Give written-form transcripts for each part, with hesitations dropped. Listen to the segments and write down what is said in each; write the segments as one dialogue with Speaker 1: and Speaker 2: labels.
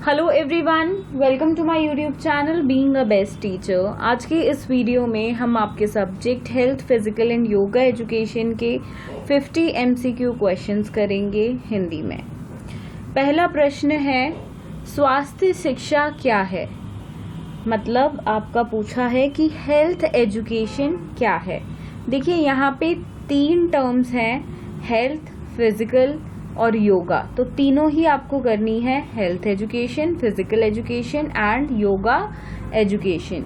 Speaker 1: Hello everyone, welcome to my YouTube channel being a best teacher. आज के इस video में हम आपके subject health, physical and yoga education के 50 MCQ क्वेश्चंस करेंगे हिंदी में। पहला प्रश्न है, स्वास्थ्य शिक्षा क्या है? मतलब आपका पूछा है कि हेल्थ एजुकेशन क्या है। देखिए यहाँ पे 3 टर्म्स हैं, हेल्थ, फिजिकल और योगा। तो तीनों ही आपको करनी है, health education, physical education and yoga education.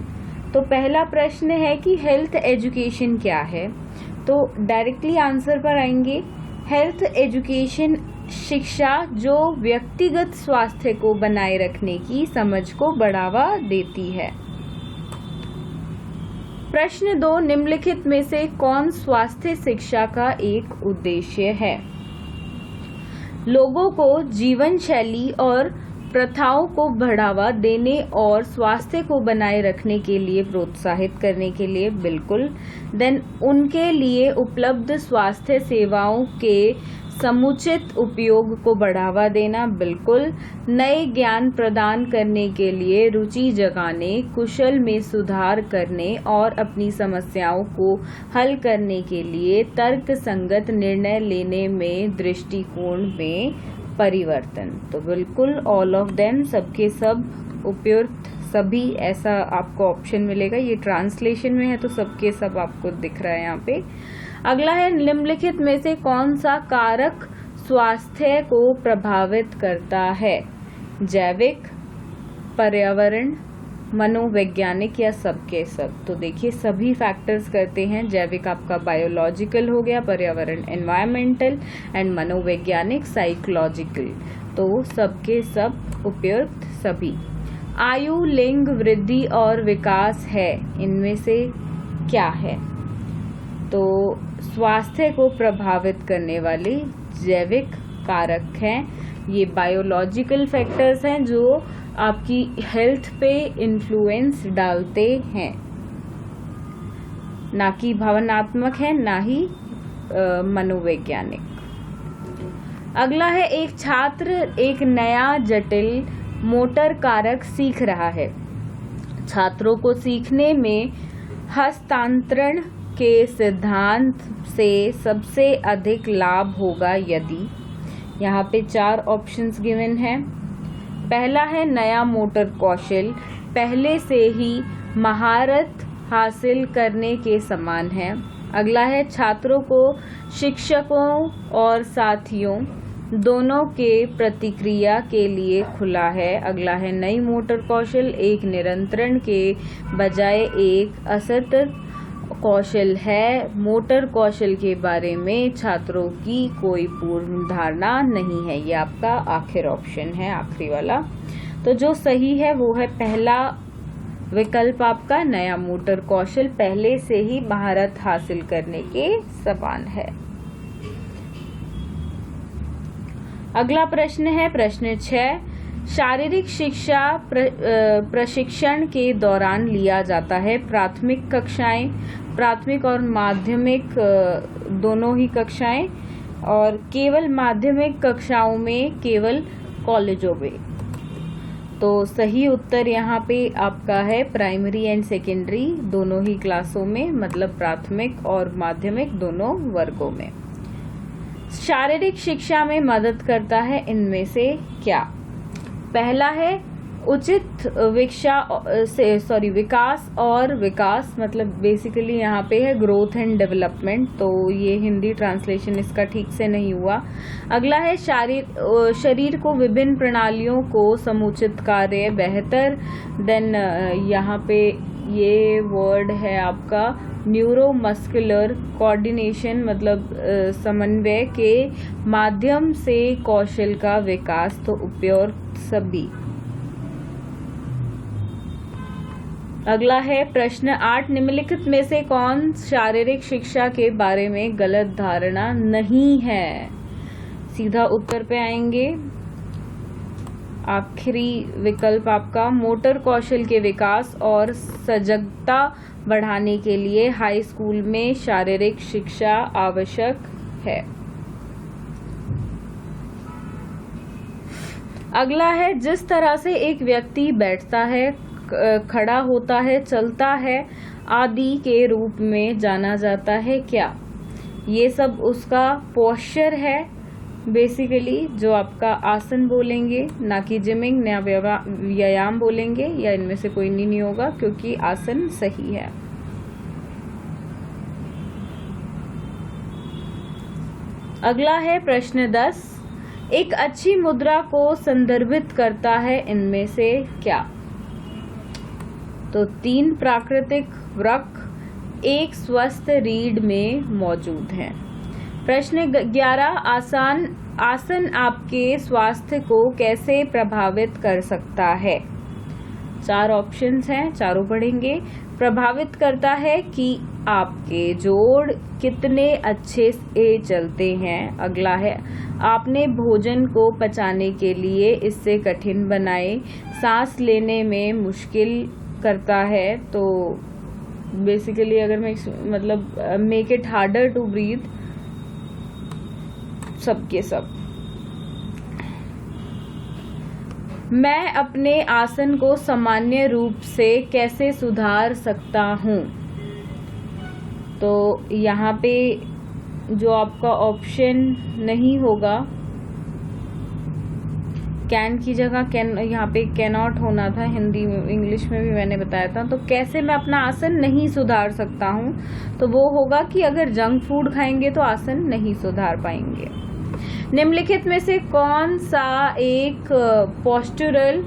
Speaker 1: तो पहला प्रश्न है कि हेल्थ एजुकेशन क्या है। तो डायरेक्टली आंसर पर आएंगे। हेल्थ एजुकेशन शिक्षा जो व्यक्तिगत स्वास्थ्य को बनाए रखने की समझ को बढ़ावा देती है। प्रश्न 2, निम्नलिखित में से कौन स्वास्थ्य शिक्षा का एक उद्देश्य है? लोगों को जीवन शैली और प्रथाओं को बढ़ावा देने और स्वास्थ्य को बनाए रखने के लिए प्रोत्साहित करने के लिए, बिल्कुल। देन उनके लिए उपलब्ध स्वास्थ्य सेवाओं के समुचित उपयोग को बढ़ावा देना, बिल्कुल। नए ज्ञान प्रदान करने के लिए रुचि जगाने, कुशल में सुधार करने और अपनी समस्याओं को हल करने के लिए तर्क संगत निर्णय लेने में दृष्टिकोण में परिवर्तन। तो बिल्कुल ऑल ऑफ देम, सबके सब, उपयुक्त सभी, ऐसा आपको ऑप्शन मिलेगा। ये ट्रांसलेशन में है तो सबके सब आपको दिख रहा है यहाँ पे। अगला है, निम्नलिखित में से कौन सा कारक स्वास्थ्य को प्रभावित करता है? जैविक, पर्यावरण, मनोवैज्ञानिक या सबके सब? तो देखिए सभी फैक्टर्स करते हैं। जैविक आपका बायोलॉजिकल हो गया, पर्यावरण एनवायरमेंटल एंड मनोवैज्ञानिक साइकोलॉजिकल। तो सबके सब, उपयुक्त सभी। आयु, लिंग, वृद्धि और विकास है, इनमें से क्या है? तो स्वास्थ्य को प्रभावित करने वाले जैविक कारक हैं। ये बायोलॉजिकल फैक्टर्स हैं जो आपकी हेल्थ पे इन्फ्लुएंस डालते हैं, ना कि भावनात्मक है, ना ही मनोवैज्ञानिक। अगला है, एक छात्र एक नया जटिल मोटर कारक सीख रहा है। छात्रों को सीखने में हस्तांतरण के सिद्धांत से सबसे अधिक लाभ होगा यदि, यहाँ पे 4 ऑप्शंस गिवन हैं। पहला है, नया मोटर कौशल पहले से ही महारत हासिल करने के समान है। अगला है, छात्रों को शिक्षकों और साथियों दोनों के प्रतिक्रिया के लिए खुला है। अगला है, नई मोटर कौशल एक नियंत्रण के बजाय एक असतत कौशल है। मोटर कौशल के बारे में छात्रों की कोई पूर्ण धारणा नहीं है। ये आपका आखिर ऑप्शन है, आखिरी वाला। तो जो सही है वो है पहला विकल्प आपका, नया मोटर कौशल पहले से ही महारत हासिल करने के समान है। अगला प्रश्न है प्रश्न 6, शारीरिक शिक्षा प्रशिक्षण के दौरान लिया जाता है। प्राथमिक कक्षाएं, प्राथमिक और माध्यमिक दोनों ही कक्षाएं, और केवल माध्यमिक कक्षाओं में, केवल कॉलेजों में। तो सही उत्तर यहाँ पे आपका है प्राइमरी एंड सेकेंडरी दोनों ही क्लासों में, मतलब प्राथमिक और माध्यमिक दोनों वर्गों में। शारीरिक शिक्षा में मदद करता है इनमें से क्या? पहला है उचित विकास और विकास, मतलब बेसिकली यहाँ पे है ग्रोथ एंड डेवलपमेंट। तो ये हिंदी ट्रांसलेशन इसका ठीक से नहीं हुआ। अगला है, शरीर को विभिन्न प्रणालियों को समुचित कार्य बेहतर। देन यहाँ पे ये वर्ड है आपका न्यूरोमस्कुलर कोऑर्डिनेशन, मतलब समन्वय के माध्यम से कौशल का विकास। तो उपयुक्त सभी। अगला है प्रश्न 8, निम्नलिखित में से कौन शारीरिक शिक्षा के बारे में गलत धारणा नहीं है? सीधा उत्तर पे आएंगे। आखिरी विकल्प आपका, मोटर कौशल के विकास और सजगता बढ़ाने के लिए हाई स्कूल में शारीरिक शिक्षा आवश्यक है। अगला है जिस तरह से एक व्यक्ति बैठता है, खड़ा होता है, चलता है आदि के रूप में जाना जाता है क्या? ये सब उसका पोस्चर है बेसिकली, जो आपका आसन बोलेंगे, ना कि जिमिंग या व्यायाम बोलेंगे, या इनमें से कोई नहीं होगा क्योंकि आसन सही है। अगला है प्रश्न 10, एक अच्छी मुद्रा को संदर्भित करता है इनमें से क्या? तो 3 प्राकृतिक वृक्ष एक स्वस्थ रीढ़ में मौजूद हैं। प्रश्न 11, आसन आपके स्वास्थ्य को कैसे प्रभावित कर सकता है? 4 ऑप्शंस हैं, चारों पढ़ेंगे। प्रभावित करता है कि आपके जोड़ कितने अच्छे से चलते हैं। अगला है आपने भोजन को पचाने के लिए इससे कठिन बनाए, सांस लेने में मुश्किल करता है। तो बेसिकली अगर मैं make it harder to breathe, सबके सब। मैं अपने आसन को सामान्य रूप से कैसे सुधार सकता हूँ? तो यहाँ पे जो आपका ऑप्शन नहीं होगा, कैन की जगह कैन, यहाँ पे कैन नॉट होना था। हिंदी में, इंग्लिश में भी मैंने बताया था। तो कैसे मैं अपना आसन नहीं सुधार सकता हूँ, तो वो होगा कि अगर जंक फूड खाएंगे तो आसन नहीं सुधार पाएंगे। निम्नलिखित में से कौन सा एक पोस्चरल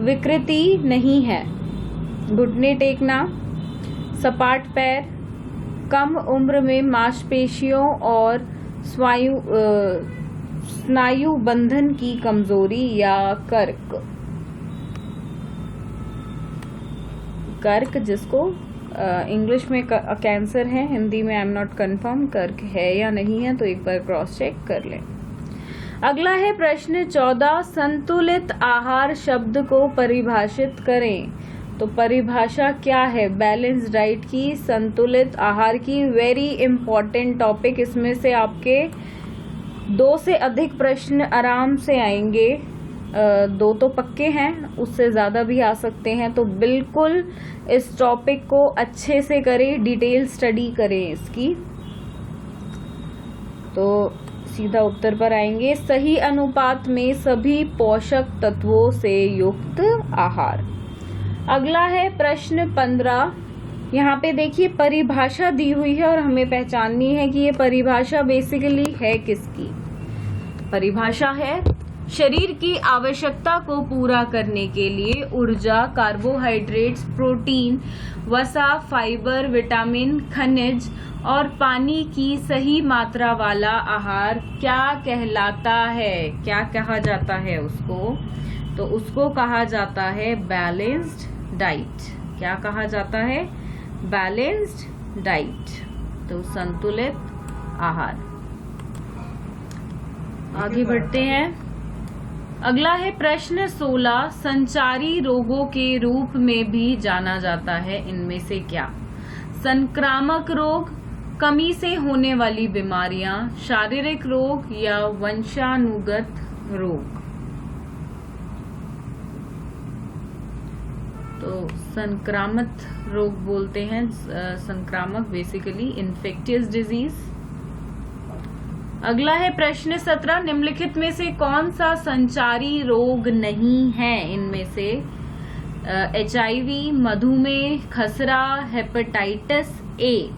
Speaker 1: विकृति नहीं है? घुटने टेकना, सपाट पैर, कम उम्र में मांसपेशियों और स्नायु बंधन की कमजोरी, या कर्क जिसको इंग्लिश में कैंसर है, हिंदी में आई एम नॉट कंफर्म कर्क है या नहीं है, तो एक बार क्रॉस चेक कर लें। अगला है प्रश्न 14, संतुलित आहार शब्द को परिभाषित करें। तो परिभाषा क्या है बैलेंस डाइट की, संतुलित आहार की? Very important topic. इसमें से आपके 2 से अधिक प्रश्न आराम से आएंगे। 2 तो पक्के हैं, उससे ज़्यादा भी आ सकते हैं। तो बिल्कुल इस टॉपिक को अच्छे से करें, डिटेल स्टडी करें इसकी। तो सीधा उत्तर पर आएंगे, सही अनुपात में सभी पोषक तत्वों से युक्त आहार। अगला है प्रश्न 15। यहाँ पे देखिए परिभाषा दी हुई है और हमें पहचाननी है कि ये परिभाषा बेसिकली है किसकी। परिभाषा है शरीर की आवश्यकता को पूरा करने के लिए ऊर्जा, कार्बोहाइड्रेट्स, प्रोटीन, वसा, फाइबर, विटामिन, खनिज और पानी की सही मात्रा वाला आहार क्या कहलाता है? क्या कहा जाता है उसको? तो उसको कहा जाता है बैलेंस्ड डाइट। क्या कहा जाता है? Balanced diet. तो संतुलित आहार। आगे बढ़ते हैं। अगला है प्रश्न 16, संचारी रोगों के रूप में भी जाना जाता है इनमें से क्या? संक्रामक रोग, कमी से होने वाली बीमारियां, शारीरिक रोग या वंशानुगत रोग? तो संक्रामक रोग बोलते हैं, संक्रामक बेसिकली इन्फेक्टियस डिजीज। अगला है प्रश्न 17, निम्नलिखित में से कौन सा संचारी रोग नहीं है इनमें से? HIV, मधुमेह, खसरा, हेपेटाइटिस ए।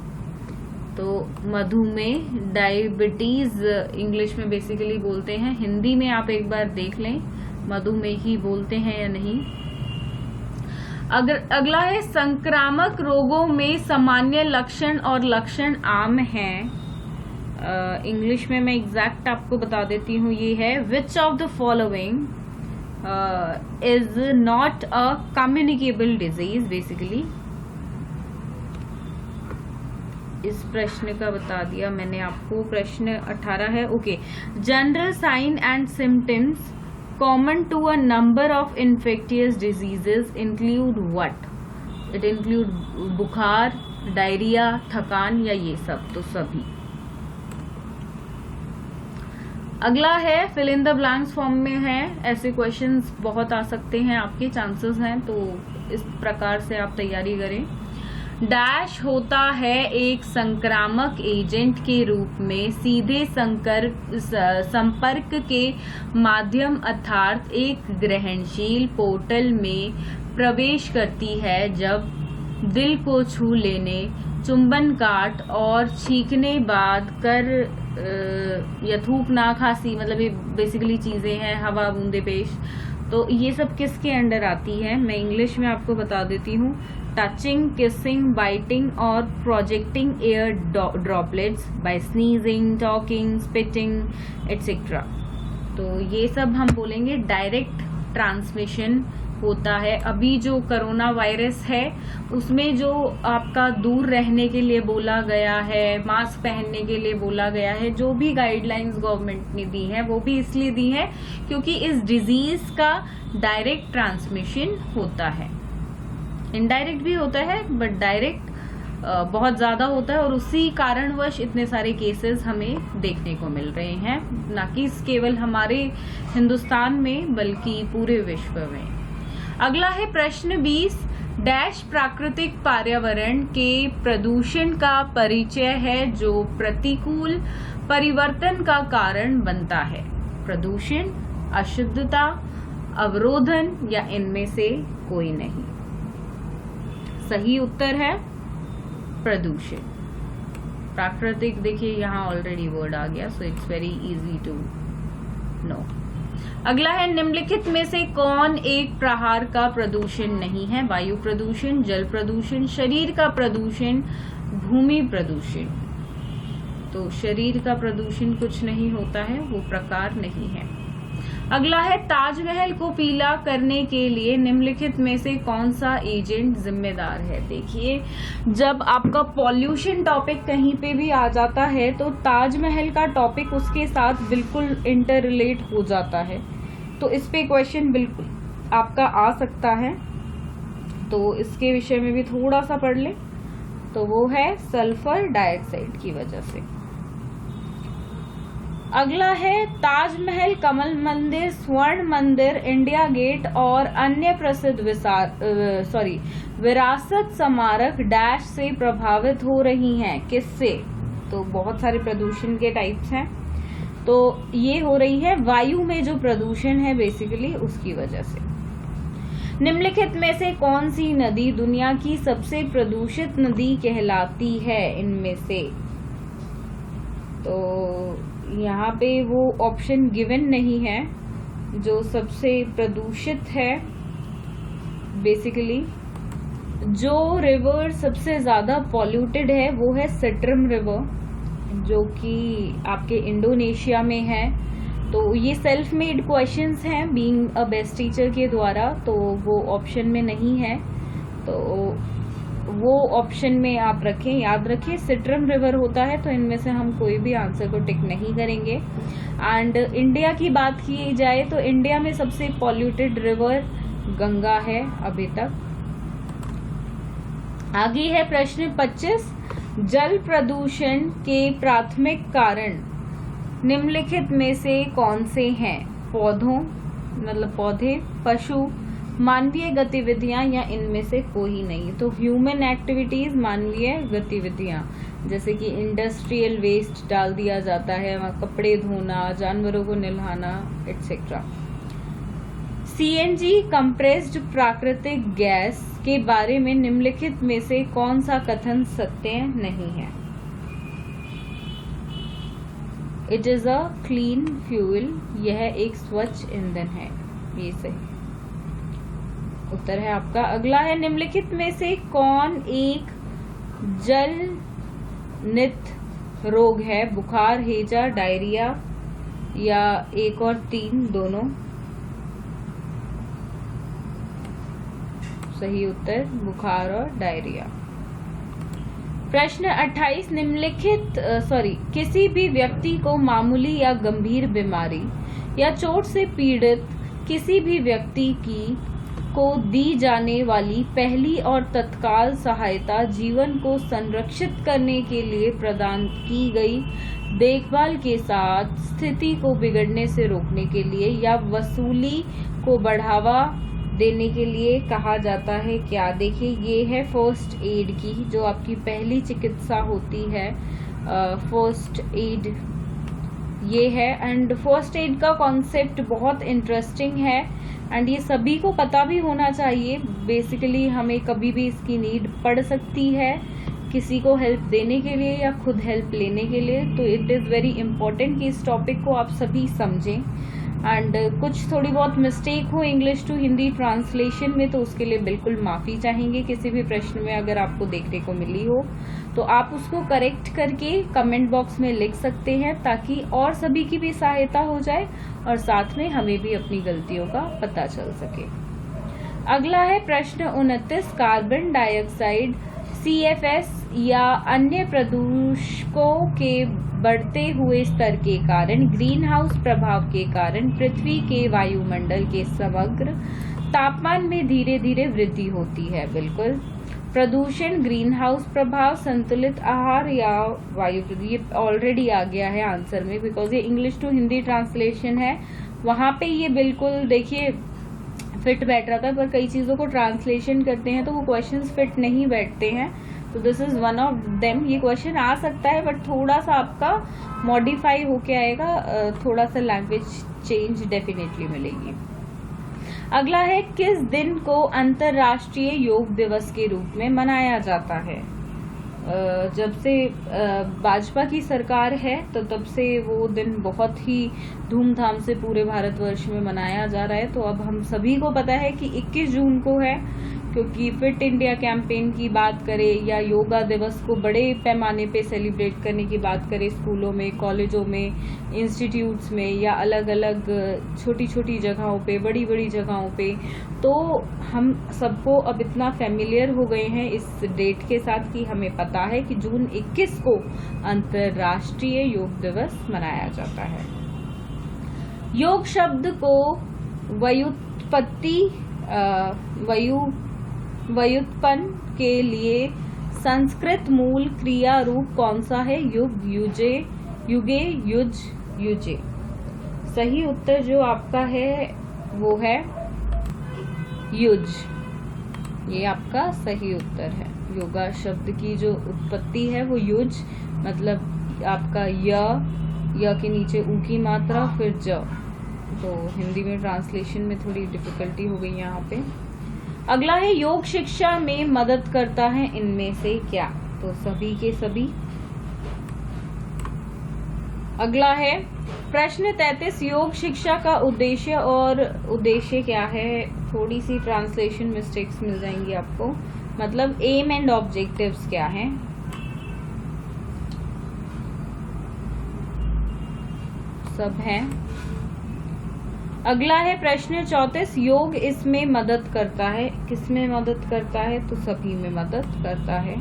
Speaker 1: तो मधुमेह, डायबिटीज इंग्लिश में बेसिकली बोलते हैं, हिंदी में आप एक बार देख लें मधुमेह ही बोलते हैं या नहीं। अगला है संक्रामक रोगों में सामान्य लक्षण और लक्षण आम हैं। इंग्लिश में मैं एग्जैक्ट आपको बता देती हूँ, ये है which of the following is not a communicable disease. Basically इस प्रश्न का बता दिया मैंने आपको। प्रश्न 18 है, okay, general sign and symptoms common to a number of infectious diseases include what? It include बुखार, डायरिया, थकान या ये सब? तो सभी। अगला है fill in the blanks form में है। ऐसे क्वेश्चंस बहुत आ सकते हैं, आपके चांसेस हैं, तो इस प्रकार से आप तैयारी करें। डैश होता है एक संक्रामक एजेंट के रूप में सीधे संपर्क के माध्यम अर्थात एक ग्रहणशील पोर्टल में प्रवेश करती है जब दिल को छू लेने, चुंबन काट और छींकने बाद कर या थूक ना खांसी, मतलब ये बेसिकली चीजें हैं, हवा बूंदे पेश। तो ये सब किसके अंडर आती है, मैं इंग्लिश में आपको बता देती हूँ। टचिंग, किसिंग, बाइटिंग और projecting air droplets by sneezing, talking, spitting etcetera. तो ये सब हम बोलेंगे डायरेक्ट ट्रांसमिशन होता है। अभी जो कोरोना वायरस है उसमें जो आपका दूर रहने के लिए बोला गया है, मास्क पहनने के लिए बोला गया है, जो भी गाइडलाइंस गवर्नमेंट ने दी है वो भी इसलिए दी है क्योंकि इस डिजीज का डायरेक्ट ट्रांसमिशन होता है। इनडायरेक्ट भी होता है बट डायरेक्ट बहुत ज्यादा होता है और उसी कारणवश इतने सारे केसेस हमें देखने को मिल रहे हैं, ना कि केवल हमारे हिंदुस्तान में बल्कि पूरे विश्व में। अगला है प्रश्न 20। डैश प्राकृतिक पर्यावरण के प्रदूषण का परिचय है जो प्रतिकूल परिवर्तन का कारण बनता है। प्रदूषण, अशुद्धता, अवरोधन या इनमें से कोई नहीं। सही उत्तर है प्रदूषण। प्राकृतिक, देखिए यहाँ ऑलरेडी वर्ड आ गया, so it's very easy to know. अगला है निम्नलिखित में से कौन एक प्रकार का प्रदूषण नहीं है। वायु प्रदूषण, जल प्रदूषण, शरीर का प्रदूषण, भूमि प्रदूषण। तो शरीर का प्रदूषण कुछ नहीं होता है, वो प्रकार नहीं है। अगला है ताजमहल को पीला करने के लिए निम्नलिखित में से कौन सा एजेंट जिम्मेदार है। देखिए, जब आपका पॉल्यूशन टॉपिक कहीं पे भी आ जाता है तो ताजमहल का टॉपिक उसके साथ बिल्कुल इंटर रिलेट हो जाता है, तो इस पे क्वेश्चन बिल्कुल आपका आ सकता है। तो इसके विषय में भी थोड़ा सा पढ़ ले, तो वो है सल्फर डाइऑक्साइड की वजह से। अगला है ताजमहल, कमल मंदिर, स्वर्ण मंदिर, इंडिया गेट और अन्य प्रसिद्ध विरासत स्मारक डैश से प्रभावित हो रही हैं। किससे? तो बहुत सारे प्रदूषण के टाइप्स हैं, तो ये हो रही है वायु में जो प्रदूषण है बेसिकली उसकी वजह से। निम्नलिखित में से कौन सी नदी दुनिया की सबसे प्रदूषित नदी कहलाती है इनमें से। तो यहाँ पे वो ऑप्शन गिवन नहीं है जो सबसे प्रदूषित है। बेसिकली जो रिवर सबसे ज्यादा पॉल्यूटेड है वो है सिट्रम रिवर, जो कि आपके इंडोनेशिया में है। तो ये सेल्फ मेड क्वेश्चंस हैं बीइंग अ बेस्ट टीचर के द्वारा, तो वो ऑप्शन में नहीं है, तो वो ऑप्शन में आप रखें। याद रखिए सिट्रम रिवर होता है, तो इनमें से हम कोई भी आंसर को टिक नहीं करेंगे। एंड इंडिया की बात की जाए तो इंडिया में सबसे पॉल्यूटेड रिवर गंगा है अभी तक। आगे है प्रश्न 25। जल प्रदूषण के प्राथमिक कारण निम्नलिखित में से कौन से हैं। पौधों, मतलब पौधे, पशु, मानवीय गतिविधियां या इनमें से कोई नहीं। तो ह्यूमन एक्टिविटीज, मानवीय गतिविधियां, जैसे कि इंडस्ट्रियल वेस्ट डाल दिया जाता है, कपड़े धोना, जानवरों को नहलाना एटसेट्रा। सीएनजी कंप्रेस्ड प्राकृतिक गैस के बारे में निम्नलिखित में से कौन सा कथन सत्य नहीं है। It is a clean fuel, यह एक स्वच्छ ईंधन है, ये सही उत्तर है आपका। अगला है निम्नलिखित में से कौन एक जलनित रोग है। बुखार, हैजा, डायरिया या एक और तीन दोनों। सही उत्तर बुखार और डायरिया। प्रश्न 28। निम्नलिखित किसी भी व्यक्ति को मामूली या गंभीर बीमारी या चोट से पीड़ित किसी भी व्यक्ति की को दी जाने वाली पहली और तत्काल सहायता जीवन को संरक्षित करने के लिए प्रदान की गई देखभाल के साथ स्थिति को बिगड़ने से रोकने के लिए या वसूली को बढ़ावा देने के लिए कहा जाता है क्या। देखिए ये है फर्स्ट एड की, जो आपकी पहली चिकित्सा होती है, फर्स्ट एड ये है। एंड फर्स्ट एड का कॉन्सेप्ट बहुत इंटरेस्टिंग है एंड ये सभी को पता भी होना चाहिए। बेसिकली हमें कभी भी इसकी नीड पड़ सकती है, किसी को हेल्प देने के लिए या खुद हेल्प लेने के लिए, तो इट इज़ वेरी इंपॉर्टेंट कि इस टॉपिक को आप सभी समझें। एंड कुछ थोड़ी बहुत मिस्टेक हो इंग्लिश टू हिंदी ट्रांसलेशन में तो उसके लिए बिल्कुल माफ़ी चाहेंगे। किसी भी प्रश्न में अगर आपको देखने को मिली हो तो आप उसको करेक्ट करके कमेंट बॉक्स में लिख सकते हैं, ताकि और सभी की भी सहायता हो जाए और साथ में हमें भी अपनी गलतियों का पता चल सके। अगला है प्रश्न 29, कार्बन डाइऑक्साइड CFS या अन्य प्रदूषकों के बढ़ते हुए स्तर के कारण, ग्रीन हाउस प्रभाव के कारण पृथ्वी के वायुमंडल के समग्र तापमान में धीरे धीरे वृद्धि होती है। बिल्कुल, प्रदूषण, ग्रीन हाउस प्रभाव, संतुलित आहार या वायु, ये ऑलरेडी आ गया है आंसर में, बिकॉज ये इंग्लिश टू हिंदी ट्रांसलेशन है। वहां पे ये बिल्कुल देखिए फिट बैठ रहा था, पर कई चीज़ों को ट्रांसलेशन करते हैं तो वो क्वेश्चंस फिट नहीं बैठते हैं, तो this is one of them. ये क्वेश्चन आ सकता है बट थोड़ा सा आपका मॉडिफाई होके आएगा, थोड़ा सा लैंग्वेज चेंज डेफिनेटली मिलेगी। अगला है, किस दिन को अंतर्राष्ट्रीय योग दिवस के रूप में मनाया जाता है। जब से भाजपा की सरकार है तो तब से वो दिन बहुत ही धूमधाम से पूरे भारतवर्ष में मनाया जा रहा है। तो अब हम सभी को पता है कि 21 जून को है, क्योंकि फिट इंडिया कैंपेन की बात करें या योगा दिवस को बड़े पैमाने पे सेलिब्रेट करने की बात करें, स्कूलों में, कॉलेजों में, इंस्टीट्यूट्स में या अलग अलग छोटी छोटी जगहों पे, बड़ी बड़ी जगहों पे, तो हम सबको अब इतना फेमिलियर हो गए हैं इस डेट के साथ कि हमें पता है कि जून 21 को अंतर्राष्ट्रीय योग दिवस मनाया जाता है। योग शब्द को व्युत्पत्ति व्युत्पन्न के लिए संस्कृत मूल क्रिया रूप कौन सा है। युग, युजे, युगे, युज, युजे। सही उत्तर जो आपका है वो है युज, ये आपका सही उत्तर है। योगा शब्द की जो उत्पत्ति है वो युज, मतलब आपका य के नीचे ऊ की मात्रा फिर ज, तो हिंदी में ट्रांसलेशन में थोड़ी डिफिकल्टी हो गई यहाँ पे। अगला है, योग शिक्षा में मदद करता है इनमें से क्या। तो सभी के सभी। अगला है प्रश्न 33, योग शिक्षा का उद्देश्य और उद्देश्य क्या है। थोड़ी सी ट्रांसलेशन मिस्टेक्स मिल जाएंगी आपको, मतलब एम एंड ऑब्जेक्टिव्स क्या हैं। सब हैं। अगला है प्रश्न 34, योग इसमें मदद करता है। किसमें मदद करता है, तो सभी में मदद करता है।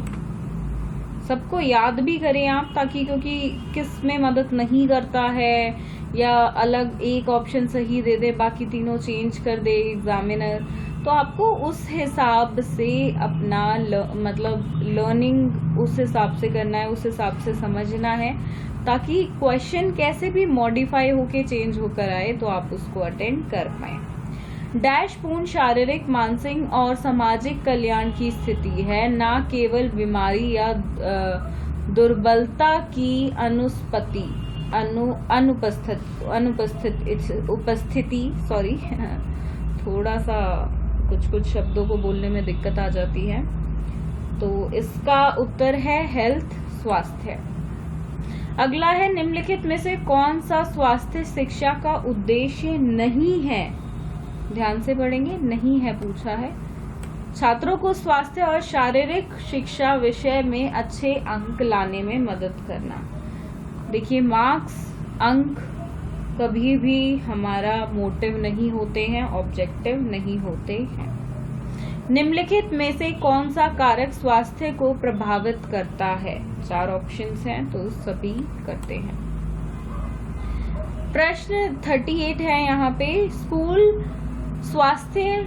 Speaker 1: सबको याद भी करें आप, ताकि क्योंकि किस में मदद नहीं करता है या अलग एक ऑप्शन सही दे दे बाकी तीनों चेंज कर दे एग्जामिनर, तो आपको उस हिसाब से अपना मतलब लर्निंग उस हिसाब से करना है, उस हिसाब से समझना है, ताकि क्वेश्चन कैसे भी मॉडिफाई होके चेंज होकर आए तो आप उसको अटेंड कर पाए। डैश पूर्ण शारीरिक, मानसिक और सामाजिक कल्याण की स्थिति है, ना केवल बीमारी या दुर्बलता की उपस्थिति सॉरी थोड़ा सा कुछ शब्दों को बोलने में दिक्कत आ जाती है। तो इसका उत्तर है हेल्थ, स्वास्थ्य। अगला है, निम्नलिखित में से कौन सा स्वास्थ्य शिक्षा का उद्देश्य नहीं है। ध्यान से पढ़ेंगे, नहीं है पूछा है। छात्रों को स्वास्थ्य और शारीरिक शिक्षा विषय में अच्छे अंक लाने में मदद करना। देखिए, मार्क्स, अंक कभी भी हमारा मोटिव नहीं होते हैं, ऑब्जेक्टिव नहीं होते हैं। निम्नलिखित में से कौन सा कारक स्वास्थ्य को प्रभावित करता है। 4 ऑप्शंस हैं तो सभी करते हैं। प्रश्न 38 है यहाँ पे, स्कूल स्वास्थ्य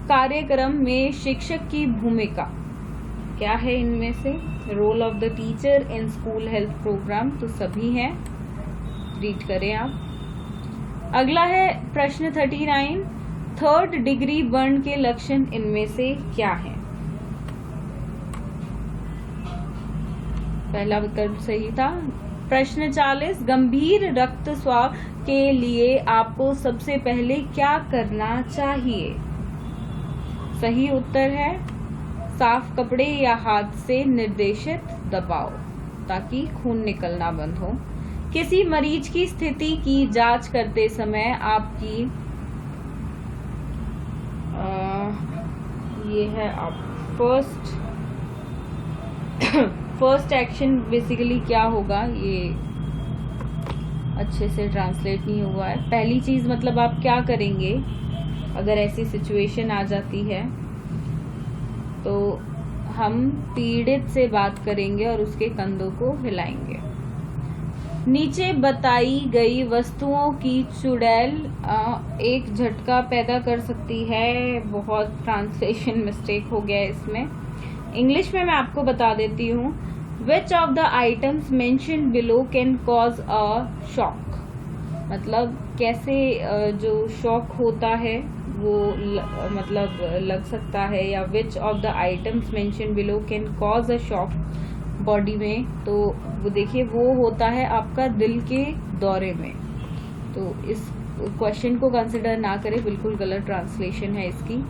Speaker 1: कार्यक्रम में शिक्षक की भूमिका क्या है इनमें से? Role of the teacher in school health program, तो सभी हैं, रीड करें आप। अगला है प्रश्न 39, थर्ड डिग्री बर्न के लक्षण इनमें से क्या हैं? पहला उत्तर सही था। प्रश्न 40, गंभीर रक्तस्राव के लिए आपको सबसे पहले क्या करना चाहिए? सही उत्तर है साफ कपड़े या हाथ से निर्देशित दबाव ताकि खून निकलना बंद हो। किसी मरीज की स्थिति की जांच करते समय आपकी ये है आप फर्स्ट एक्शन बेसिकली क्या होगा, ये अच्छे से ट्रांसलेट नहीं हुआ है। पहली चीज मतलब आप क्या करेंगे अगर ऐसी सिचुएशन आ जाती है? तो हम पीड़ित से बात करेंगे और उसके कंधों को हिलाएंगे। नीचे बताई गई वस्तुओं की चुड़ैल एक झटका पैदा कर सकती है। बहुत ट्रांसलेशन मिस्टेक हो गया है इसमें। इंग्लिश में मैं आपको बता देती हूँ। Which of the items mentioned below can cause a shock? मतलब कैसे जो शॉक होता है वो मतलब लग सकता है, या which of the items mention below can cause a shock body में, तो वो देखिए वो होता है आपका दिल के दौरे में। तो इस क्वेश्चन को कंसिडर ना करें, बिल्कुल गलत ट्रांसलेशन है इसकी।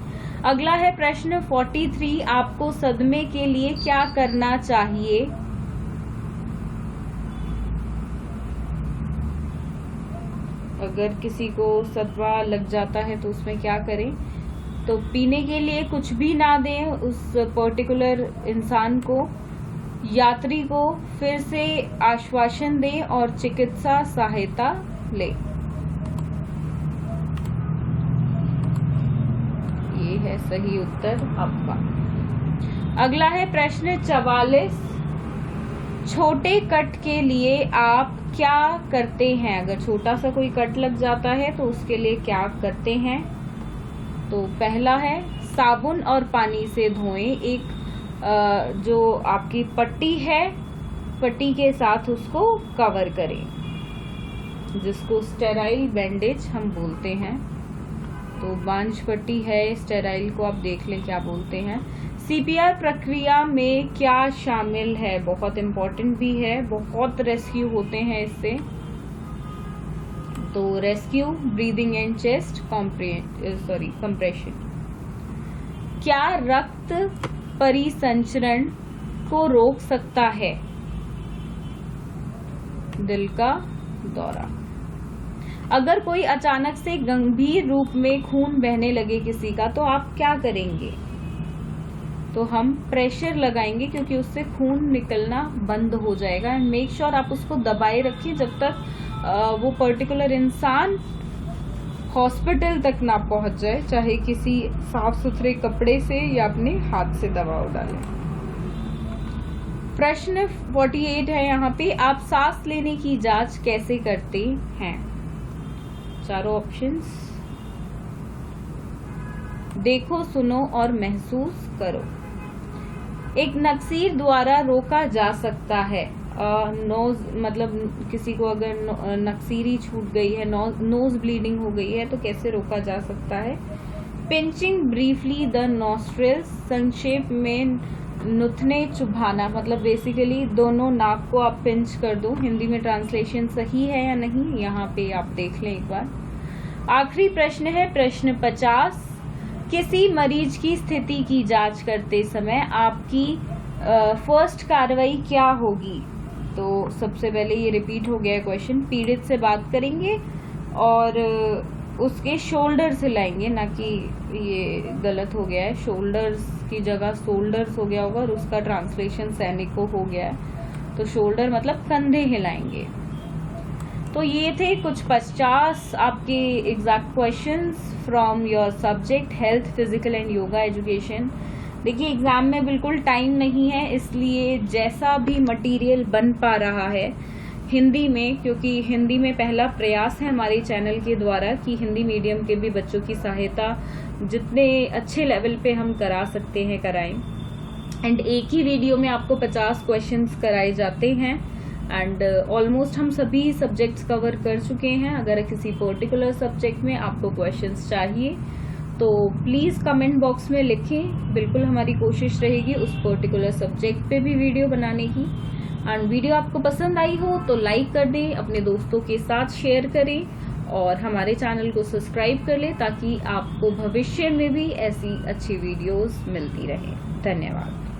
Speaker 1: अगला है प्रश्न 43, आपको सदमे के लिए क्या करना चाहिए? अगर किसी को सदमा लग जाता है तो उसमें क्या करें? तो पीने के लिए कुछ भी ना दें उस पर्टिकुलर इंसान को, यात्री को फिर से आश्वासन दें और चिकित्सा सहायता लें। ये है सही उत्तर आपका। अगला है प्रश्न 44, छोटे कट के लिए आप क्या करते हैं? अगर छोटा सा कोई कट लग जाता है तो उसके लिए क्या करते हैं? तो पहला है साबुन और पानी से धोएं। एक जो आपकी पट्टी है, पट्टी के साथ उसको कवर करें, जिसको स्टेराइल बैंडेज हम बोलते हैं। तो बांझ पट्टी है, स्टेराइल को आप देख लें क्या बोलते हैं। सीपीआर प्रक्रिया में क्या शामिल है? बहुत इम्पोर्टेंट भी है, बहुत रेस्क्यू होते हैं इससे। तो rescue, breathing and chest compression. क्या रक्त परिसंचरण को रोक सकता है? दिल का दौरा। अगर कोई अचानक से गंभीर रूप में खून बहने लगे किसी का, तो आप क्या करेंगे? तो हम प्रेशर लगाएंगे, क्योंकि उससे खून निकलना बंद हो जाएगा। एंड मेक श्योर आप उसको दबाए रखिए जब तक वो पर्टिकुलर इंसान हॉस्पिटल तक ना पहुंच जाए, चाहे किसी साफ सुथरे कपड़े से या अपने हाथ से दबाव डालें। प्रश्न 48 है यहाँ पे, आप सांस लेने की जांच कैसे करते हैं? चारों ऑप्शंस देखो, सुनो और महसूस करो। एक नक्सीर द्वारा रोका जा सकता है। नोज मतलब किसी को अगर नक्सीरी छूट गई है, नोज ब्लीडिंग हो गई है, तो कैसे रोका जा सकता है? पिंचिंग ब्रीफली द नॉस्ट्रिल्स, संक्षेप में नुथने चुभाना, मतलब बेसिकली दोनों नाक को आप पिंच कर दो। हिंदी में ट्रांसलेशन सही है या नहीं यहाँ पे आप देख लें एक बार। आखिरी प्रश्न है प्रश्न 50, किसी मरीज की स्थिति की जांच करते समय आपकी फर्स्ट कार्रवाई क्या होगी? तो सबसे पहले ये रिपीट हो गया क्वेश्चन। पीड़ित से बात करेंगे और उसके शोल्डर्स हिलाएंगे, ना कि ये गलत हो गया है, शोल्डर्स की जगह शोल्डर्स हो गया होगा और उसका ट्रांसलेशन सैनिको हो गया है। तो शोल्डर मतलब कंधे हिलाएंगे। तो ये थे कुछ 50 आपके exact questions from your subject health, physical and yoga education. देखिए एग्जाम में बिल्कुल टाइम नहीं है, इसलिए जैसा भी मटेरियल बन पा रहा है हिंदी में, क्योंकि हिंदी में पहला प्रयास है हमारे चैनल के द्वारा कि हिंदी मीडियम के भी बच्चों की सहायता जितने अच्छे लेवल पे हम करा सकते हैं कराएं। एंड एक ही वीडियो में आपको 50 क्वेश्चंस कराए जाते हैं एंड ऑलमोस्ट हम सभी सब्जेक्ट्स कवर कर चुके हैं। अगर किसी पर्टिकुलर सब्जेक्ट में आपको क्वेश्चंस चाहिए तो प्लीज़ कमेंट बॉक्स में लिखें, बिल्कुल हमारी कोशिश रहेगी उस पर्टिकुलर सब्जेक्ट पे भी वीडियो बनाने की। एंड वीडियो आपको पसंद आई हो तो लाइक कर दें, अपने दोस्तों के साथ शेयर करें और हमारे चैनल को सब्सक्राइब कर लें ताकि आपको भविष्य में भी ऐसी अच्छी वीडियोस मिलती रहे। धन्यवाद।